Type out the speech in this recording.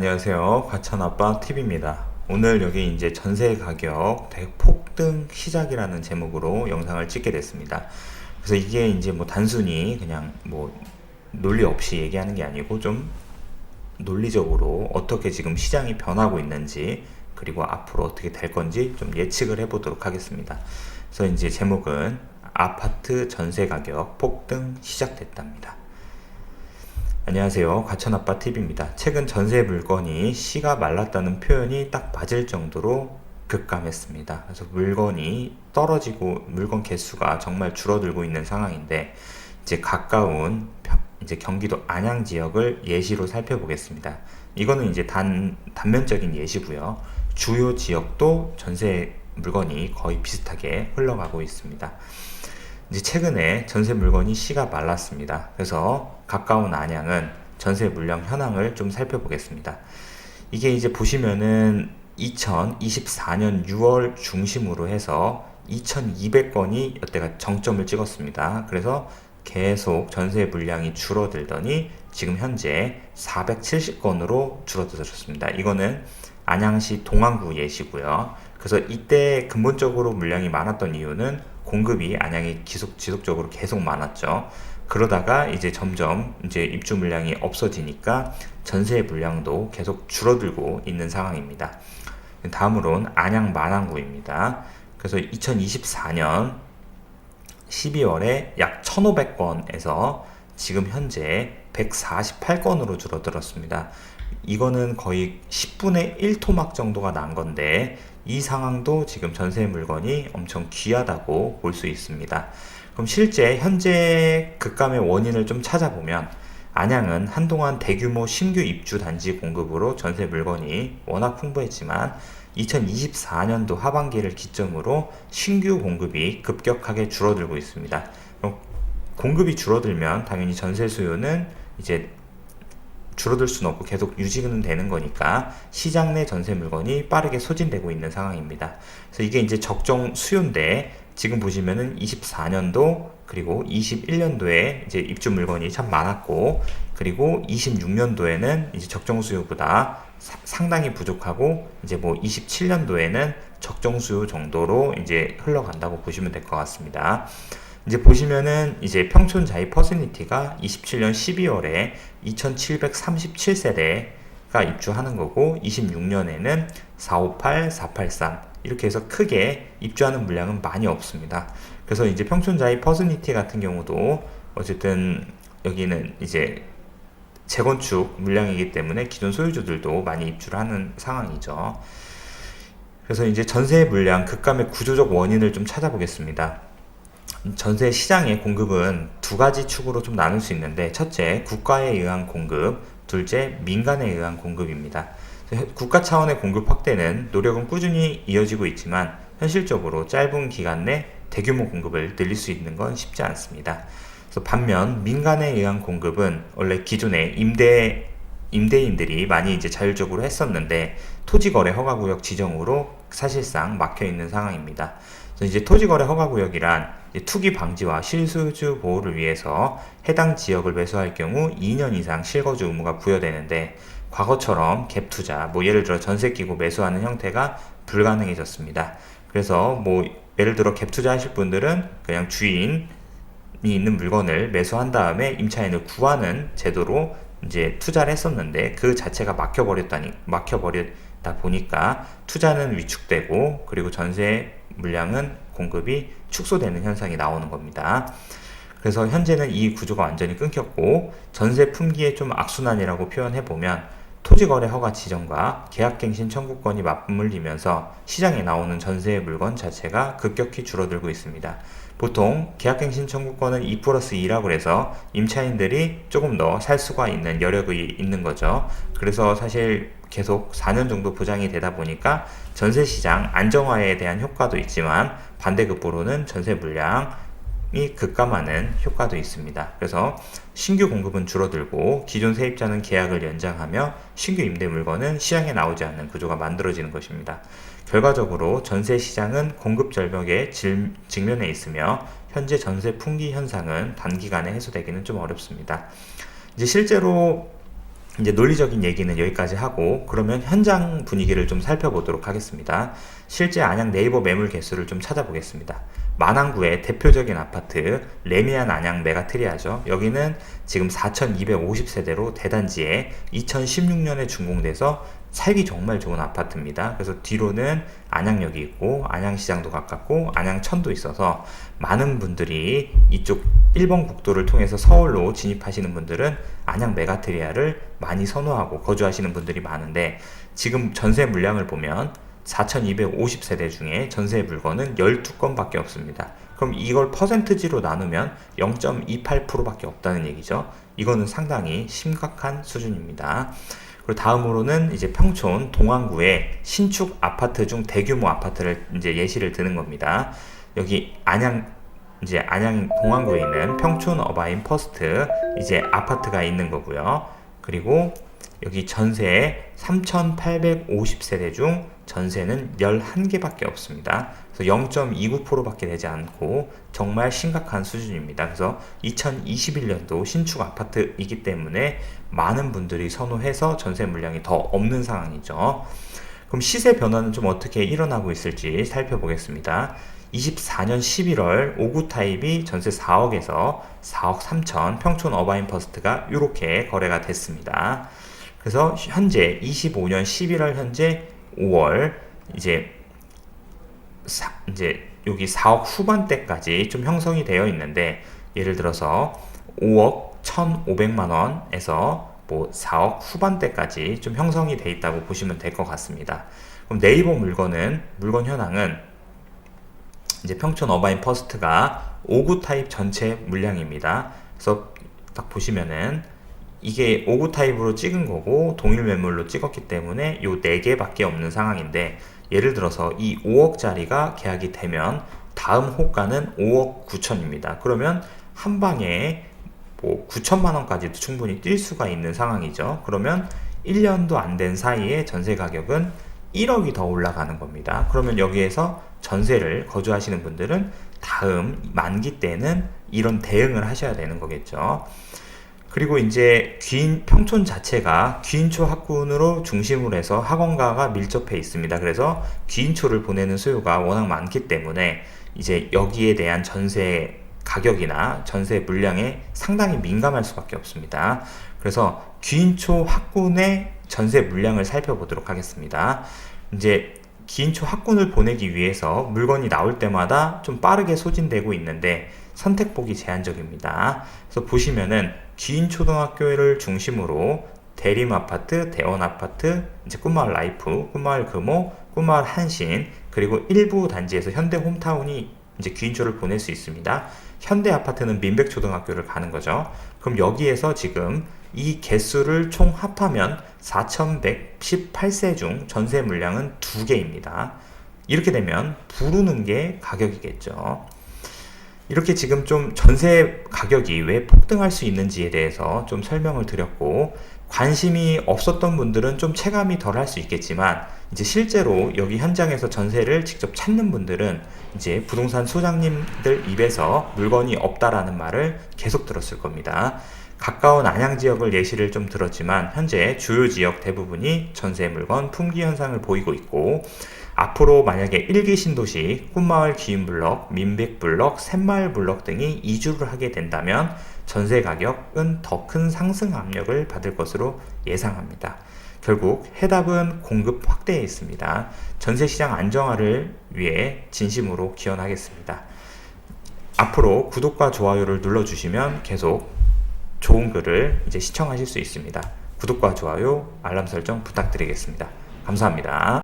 안녕하세요. 과천아빠 TV입니다. 오늘 여기 이제 전세 가격 대폭등 시작이라는 제목으로 영상을 찍게 됐습니다. 그래서 이게 이제 뭐 단순히 그냥 뭐 논리 없이 얘기하는 게 아니고 좀 논리적으로 어떻게 지금 시장이 변하고 있는지 그리고 앞으로 어떻게 될 건지 좀 예측을 해보도록 하겠습니다. 그래서 이제 제목은 아파트 전세 가격 폭등 시작됐답니다. 안녕하세요. 과천아빠 TV입니다. 최근 전세 물건이 씨가 말랐다는 표현이 딱 맞을 정도로 급감했습니다. 그래서 물건이 떨어지고 물건 개수가 정말 줄어들고 있는 상황인데 이제 가까운 이제 경기도 안양 지역을 예시로 살펴보겠습니다. 이거는 이제 단면적인 예시고요. 주요 지역도 전세 물건이 거의 비슷하게 흘러가고 있습니다. 이제 최근에 전세 물건이 씨가 말랐습니다. 그래서 가까운 안양은 전세 물량 현황을 좀 살펴보겠습니다. 이게 이제 보시면은 2024년 6월 중심으로 해서 2200건이 이때가 정점을 찍었습니다. 그래서 계속 전세 물량이 줄어들더니 지금 현재 470건으로 줄어들었습니다. 이거는 안양시 동안구 예시고요. 그래서 이때 근본적으로 물량이 많았던 이유는 공급이 안양이 지속적으로 계속 많았죠. 그러다가 이제 점점 이제 입주 물량이 없어지니까 전세 물량도 계속 줄어들고 있는 상황입니다. 다음으로는 안양 만안구입니다. 그래서 2024년 12월에 약 1,500건에서 지금 현재 148건으로 줄어들었습니다. 이거는 거의 10분의 1 토막 정도가 난 건데 이 상황도 지금 전세 물건이 엄청 귀하다고 볼 수 있습니다. 그럼 실제 현재 급감의 원인을 좀 찾아보면 안양은 한동안 대규모 신규 입주 단지 공급으로 전세 물건이 워낙 풍부했지만 2024년도 하반기를 기점으로 신규 공급이 급격하게 줄어들고 있습니다. 그럼 공급이 줄어들면 당연히 전세 수요는 이제 줄어들 수는 없고 계속 유지는 되는 거니까 시장 내 전세 물건이 빠르게 소진되고 있는 상황입니다. 그래서 이게 이제 적정 수요인데 지금 보시면은 24년도 그리고 21년도에 이제 입주 물건이 참 많았고 그리고 26년도에는 이제 적정 수요보다 상당히 부족하고 이제 뭐 27년도에는 적정 수요 정도로 이제 흘러간다고 보시면 될 것 같습니다. 이제 보시면은 이제 평촌 자이 퍼센티티가 27년 12월에 2737세대가 입주하는 거고 26년에는 458, 483 이렇게 해서 크게 입주하는 물량은 많이 없습니다. 그래서 이제 평촌 자이 퍼센티티 같은 경우도 어쨌든 여기는 이제 재건축 물량이기 때문에 기존 소유주들도 많이 입주를 하는 상황이죠. 그래서 이제 전세 물량 급감의 구조적 원인을 좀 찾아보겠습니다. 전세 시장의 공급은 두 가지 축으로 좀 나눌 수 있는데 첫째, 국가에 의한 공급, 둘째, 민간에 의한 공급입니다. 국가 차원의 공급 확대는 노력은 꾸준히 이어지고 있지만 현실적으로 짧은 기간 내 대규모 공급을 늘릴 수 있는 건 쉽지 않습니다. 그래서 반면 민간에 의한 공급은 원래 기존에 임대인들이 많이 이제 자율적으로 했었는데 토지거래 허가구역 지정으로 사실상 막혀 있는 상황입니다. 그래서 이제 토지거래 허가구역이란 투기 방지와 실소유주 보호를 위해서 해당 지역을 매수할 경우 2년 이상 실거주 의무가 부여되는데 과거처럼 갭 투자, 뭐 예를 들어 전세 끼고 매수하는 형태가 불가능해졌습니다. 그래서 뭐 예를 들어 갭 투자 하실 분들은 그냥 주인이 있는 물건을 매수한 다음에 임차인을 구하는 제도로 이제 투자를 했었는데 그 자체가 막혀버렸다 보니까 투자는 위축되고 그리고 전세 물량은 공급이 축소되는 현상이 나오는 겁니다. 그래서 현재는 이 구조가 완전히 끊겼고 전세 품귀의 좀 악순환이라고 표현해보면 토지거래 허가 지정과 계약갱신 청구권이 맞물리면서 시장에 나오는 전세 물건 자체가 급격히 줄어들고 있습니다. 보통 계약갱신 청구권은 2+2라고 해서 임차인들이 조금 더 살 수가 있는 여력이 있는 거죠. 그래서 사실 계속 4년 정도 보장이 되다 보니까 전세 시장 안정화에 대한 효과도 있지만 반대급부로는 전세 물량이 급감하는 효과도 있습니다. 그래서 신규 공급은 줄어들고 기존 세입자는 계약을 연장하며 신규 임대 물건은 시장에 나오지 않는 구조가 만들어지는 것입니다. 결과적으로 전세 시장은 공급 절벽에 직면해 있으며 현재 전세 품귀 현상은 단기간에 해소되기는 좀 어렵습니다. 이제 실제로 이제 논리적인 얘기는 여기까지 하고, 그러면 현장 분위기를 좀 살펴보도록 하겠습니다. 실제 안양 네이버 매물 개수를 좀 찾아보겠습니다. 만안구의 대표적인 아파트 레미안 안양 메가트리아죠. 여기는 지금 4,250세대로 대단지에 2016년에 준공돼서 살기 정말 좋은 아파트입니다. 그래서 뒤로는 안양역이 있고 안양시장도 가깝고 안양천도 있어서 많은 분들이 이쪽 1번 국도를 통해서 서울로 진입하시는 분들은 안양 메가트리아를 많이 선호하고 거주하시는 분들이 많은데, 지금 전세 물량을 보면 4,250세대 중에 전세 물건은 12건밖에 없습니다. 그럼 이걸 퍼센트지로 나누면 0.28%밖에 없다는 얘기죠. 이거는 상당히 심각한 수준입니다. 그리고 다음으로는 이제 평촌 동안구의 신축 아파트 중 대규모 아파트를 이제 예시를 드는 겁니다. 여기 안양 동안구에 있는 평촌 어바인 퍼스트 이제 아파트가 있는 거고요. 그리고 여기 전세 3,850세대 중 전세는 11개밖에 없습니다. 그래서 0.29%밖에 되지 않고 정말 심각한 수준입니다. 그래서 2021년도 신축 아파트이기 때문에 많은 분들이 선호해서 전세 물량이 더 없는 상황이죠. 그럼 시세 변화는 좀 어떻게 일어나고 있을지 살펴보겠습니다. 24년 11월 5구 타입이 전세 4억에서 4억 3천, 평촌 어바인 퍼스트가 이렇게 거래가 됐습니다. 그래서 현재 25년 11월 현재 5월 이제 여기 4억 후반대까지 좀 형성이 되어 있는데, 예를 들어서 5억 1,500만 원에서 뭐 4억 후반대까지 좀 형성이 되어 있다고 보시면 될 것 같습니다. 그럼 네이버 물건 현황은 이제 평촌 어바인 퍼스트가 5구 타입 전체 물량입니다. 그래서 딱 보시면은 이게 5구 타입으로 찍은 거고 동일 매물로 찍었기 때문에 요 4개밖에 없는 상황인데, 예를 들어서 이 5억짜리가 계약이 되면 다음 호가는 5억 9천입니다. 그러면 한 방에 뭐 9천만 원까지도 충분히 뛸 수가 있는 상황이죠. 그러면 1년도 안 된 사이에 전세 가격은 1억이 더 올라가는 겁니다. 그러면 여기에서 전세를 거주하시는 분들은 다음 만기 때는 이런 대응을 하셔야 되는 거겠죠. 그리고 이제 평촌 자체가 귀인초 학군으로 중심으로 해서 학원가가 밀접해 있습니다. 그래서 귀인초를 보내는 수요가 워낙 많기 때문에 이제 여기에 대한 전세 가격이나 전세 물량에 상당히 민감할 수밖에 없습니다. 그래서 귀인초 학군의 전세 물량을 살펴보도록 하겠습니다. 이제 기인초 학군을 보내기 위해서 물건이 나올 때마다 좀 빠르게 소진되고 있는데 선택폭이 제한적입니다. 그래서 보시면은 기인초등학교를 중심으로 대림아파트, 대원아파트, 이제 꿈마을 라이프, 꿈마을 금호, 꿈마을 한신, 그리고 일부 단지에서 현대 홈타운이 이제 기인초를 보낼 수 있습니다. 현대 아파트는 민백초등학교를 가는 거죠. 그럼 여기에서 지금 이 개수를 총 합하면 4,118세 중 전세 물량은 2개입니다. 이렇게 되면 부르는 게 가격이겠죠. 이렇게 지금 좀 전세 가격이 왜 폭등할 수 있는지에 대해서 좀 설명을 드렸고, 관심이 없었던 분들은 좀 체감이 덜 할 수 있겠지만, 이제 실제로 여기 현장에서 전세를 직접 찾는 분들은 이제 부동산 소장님들 입에서 물건이 없다라는 말을 계속 들었을 겁니다. 가까운 안양 지역을 예시를 좀 들었지만 현재 주요 지역 대부분이 전세 물건 품귀 현상을 보이고 있고, 앞으로 만약에 1기 신도시, 꿈마을 기인블럭, 민백블럭, 샘마을 블럭 등이 이주를 하게 된다면 전세 가격은 더 큰 상승 압력을 받을 것으로 예상합니다. 결국 해답은 공급 확대에 있습니다. 전세시장 안정화를 위해 진심으로 기원하겠습니다. 앞으로 구독과 좋아요를 눌러주시면 계속 좋은 글을 이제 시청하실 수 있습니다. 구독과 좋아요, 알람 설정 부탁드리겠습니다. 감사합니다.